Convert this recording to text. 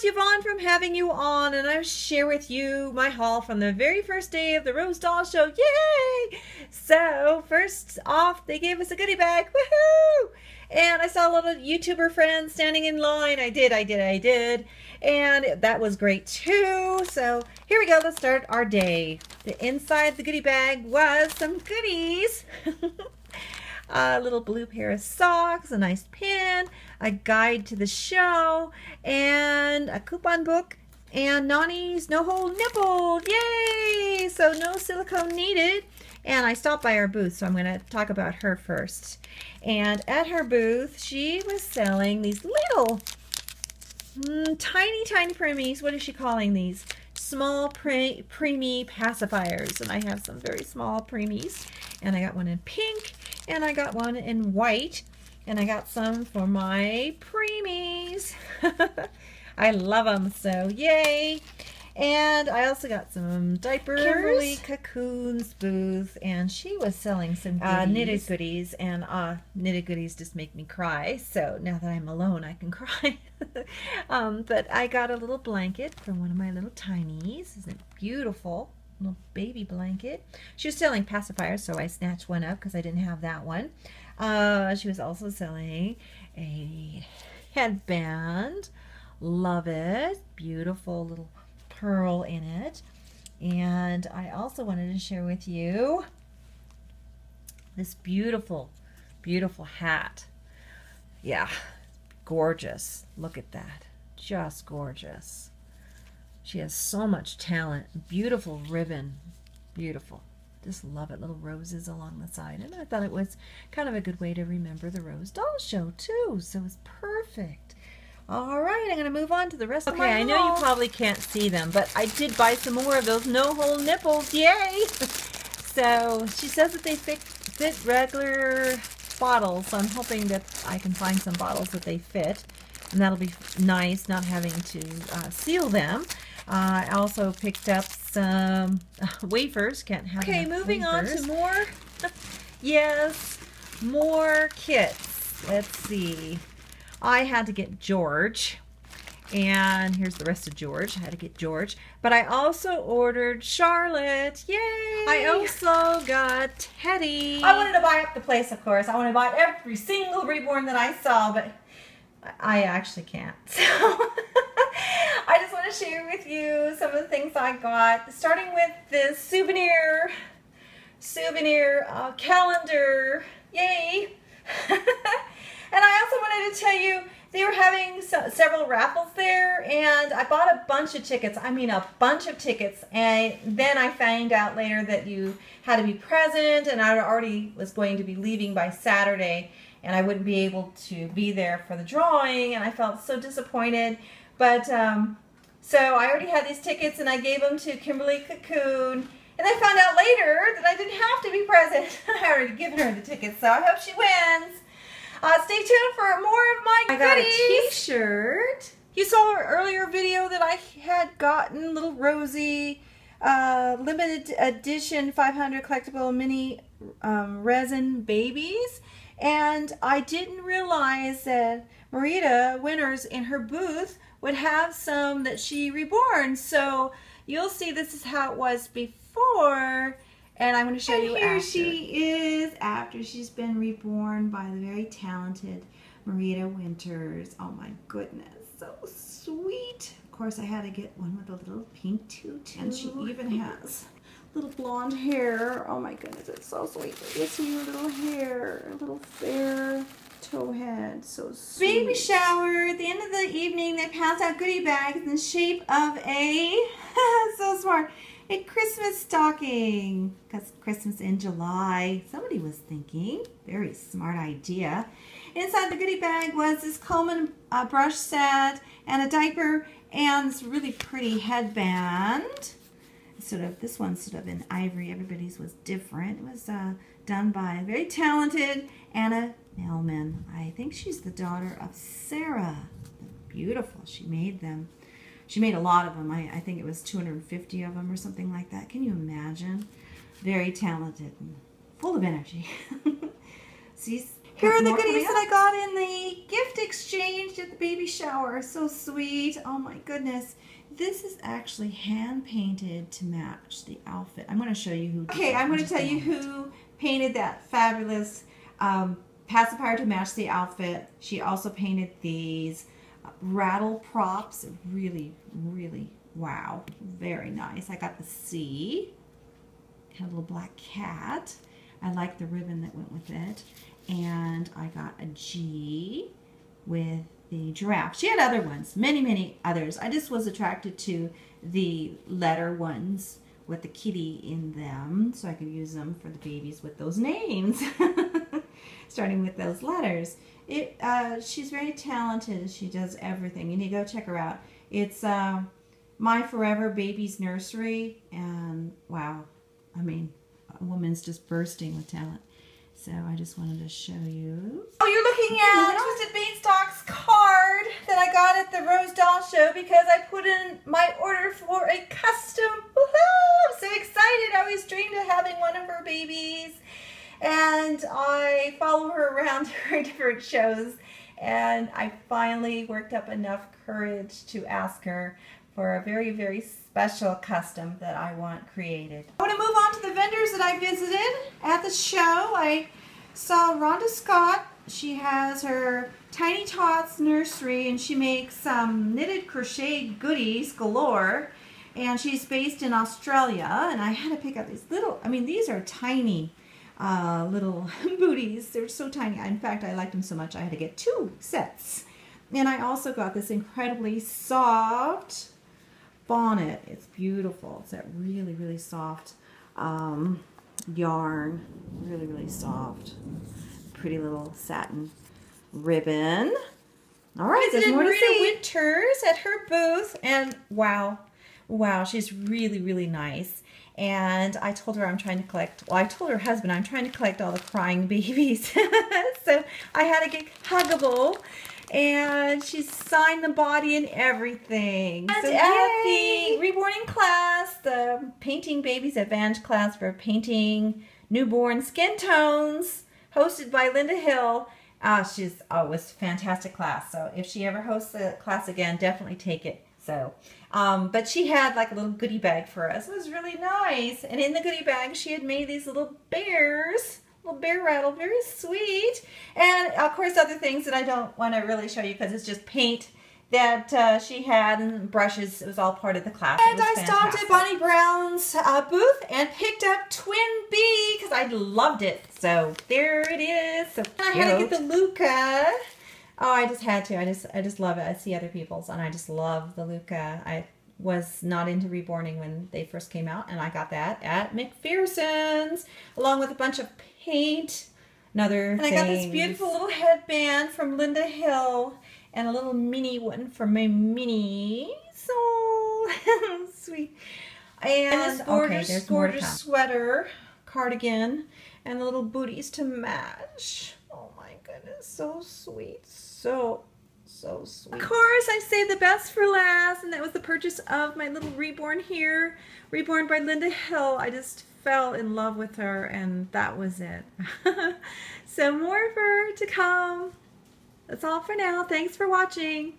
it's Yvonne from Having You On, and I share with you my haul from the very first day of the Rose Doll Show. Yay! So, first off, they gave us a goodie bag. Woohoo! And I saw a little YouTuber friends standing in line. I did. And that was great too. So, here we go. Let's start our day. The inside the goodie bag was some goodies. A little blue pair of socks, a nice pin, a guide to the show, and a coupon book, and Nani's no-hole nipple. Yay! So no silicone needed. And I stopped by her booth, so I'm going to talk about her first. And at her booth, she was selling these little tiny preemies. What is she calling these? Small preemie pacifiers. And I have some very small preemies. And I got one in pink, and I got one in white, and I got some for my preemies. I love them, so yay. And I also got some diapers. Kimberly Cocoon's booth, and she was selling some knitted goodies, and knitted goodies just make me cry. So now that I'm alone, I can cry. But I got a little blanket from one of my little tinies. Isn't it beautiful? Little baby blanket. She was selling pacifiers, so I snatched one up because I didn't have that one. She was also selling a headband. Love it. Beautiful little pearl in it. And I also wanted to share with you this beautiful hat. Yeah, gorgeous. Look at that. Just gorgeous. She has so much talent. Beautiful ribbon. Beautiful. Just love it. Little roses along the side. And I thought it was kind of a good way to remember the Rose Doll Show too. So it's perfect. All right, I'm going to move on to the rest of my haul. I know you probably can't see them, but I did buy some more of those no-hole nipples. Yay! So she says that they fit regular bottles. So I'm hoping that I can find some bottles that they fit. And that'll be nice, not having to seal them. I also picked up some wafers. Can't have enough moving wafers. On to more. Yes, more kits. Let's see. I had to get George. And here's the rest of George. I had to get George. But I also ordered Charlotte. Yay! I also got Teddy. I wanted to buy up the place, of course. I wanted to buy every single Reborn that I saw, but I actually can't. So I just want to share with you some of the things I got, starting with this souvenir calendar. Yay! And I also wanted to tell you they were having several raffles there, and I bought a bunch of tickets. I mean, a bunch of tickets. And then I found out later that you had to be present, and I already was going to be leaving by Saturday, and I wouldn't be able to be there for the drawing, and I felt so disappointed. But so I already had these tickets, and I gave them to Kimberly Cocoon, and I found out later that I didn't have to be present. I already given her the tickets, so I hope she wins. Stay tuned for more of my goodies. I got a t-shirt. You saw our earlier video that I had gotten little Rosie limited edition 500 collectible mini resin babies. And I didn't realize that Marita Winters in her booth would have some that she reborn. So you'll see this is how it was before. And I'm going to show you after. Here she is after she's been reborn by the very talented Marita Winters. Oh my goodness, so sweet. Of course, I had to get one with a little pink tutu. And she even has little blonde hair. Oh my goodness, it's so sweet. You see her little hair, a little fair toe head. So sweet. Baby shower. At the end of the evening, they passed out goodie bags in the shape of a, so smart, a Christmas stocking, because Christmas in July. Somebody was thinking. Very smart idea. Inside the goodie bag was this Coleman brush set and a diaper and this really pretty headband. This one's sort of in ivory. Everybody's was different. It was done by a very talented Anna Mellman. I think she's the daughter of Sarah. Beautiful. She made them. She made a lot of them. I think it was 250 of them or something like that. Can you imagine? Very talented and full of energy. See, Here are the goodies that I got in the gift exchange at the baby shower. So sweet. Oh my goodness. This is actually hand painted to match the outfit. I'm going to show you who did it. I'm going to tell you who painted that fabulous pacifier to match the outfit. She also painted these rattle props. Really, really, wow. Very nice. I got the C. Had a little black cat. I like the ribbon that went with it. And I got a G with the giraffe. She had other ones, many, many others. I just was attracted to the letter ones with the kitty in them, so I could use them for the babies with those names, starting with those letters. She's very talented. She does everything. You need to go check her out. It's My Forever Babies Nursery, and wow, I mean, a woman's just bursting with talent. So I just wanted to show you. Oh, you're looking at Twisted Beanstalk's card that I got at the Rose Doll Show because I put in my order for a custom. Woohoo! I'm so excited. I always dreamed of having one of her babies. And I follow her around her different shows. And I finally worked up enough courage to ask her for a very, very special custom that I want created. I want to move on to the vendors that I visited at the show. I saw Rhonda Scott. She has her Tiny Tots nursery and she makes knitted crochet goodies galore. And she's based in Australia. And I had to pick up these little, I mean, these are tiny little booties. They're so tiny. In fact, I liked them so much I had to get 2 sets. And I also got this incredibly soft bonnet. It's beautiful. It's that really, really soft yarn. Really, really soft. Pretty little satin ribbon. All right, there's more to see. Winters at her booth, and wow, she's really, really nice. And I told her I'm trying to collect, well, I told her husband I'm trying to collect all the crying babies. So I had to get Huggable. And she signed the body and everything. And so at the Reborning class, the Painting Babies Advanced class for painting newborn skin tones, hosted by Linda Hill. It was a fantastic class. So if she ever hosts a class again, definitely take it. So, but she had like a little goodie bag for us. It was really nice. And in the goodie bag, she had made these little bears. Little bear rattle, very sweet. And of course other things that I don't want to really show you because it's just paint that she had and brushes. It was all part of the class. And I stopped at Bonnie Brown's booth and picked up Twin B because I loved it. So there it is. So I had to get the Luca. Oh, I just had to. I just love it. I see other people's and I just love the Luca. I was not into Reborning when they first came out, and I got that at McPherson's along with a bunch of paint and other things. I got this beautiful little headband from Linda Hill and a little mini one for my mini. So sweet. And this gorgeous sweater, cardigan, and little booties to match. Oh my goodness, so sweet. So sweet. Of course, I saved the best for last, and that was the purchase of my little Reborn here. Reborn by Linda Hill. I just fell in love with her, and that was it. So more of her to come. That's all for now. Thanks for watching.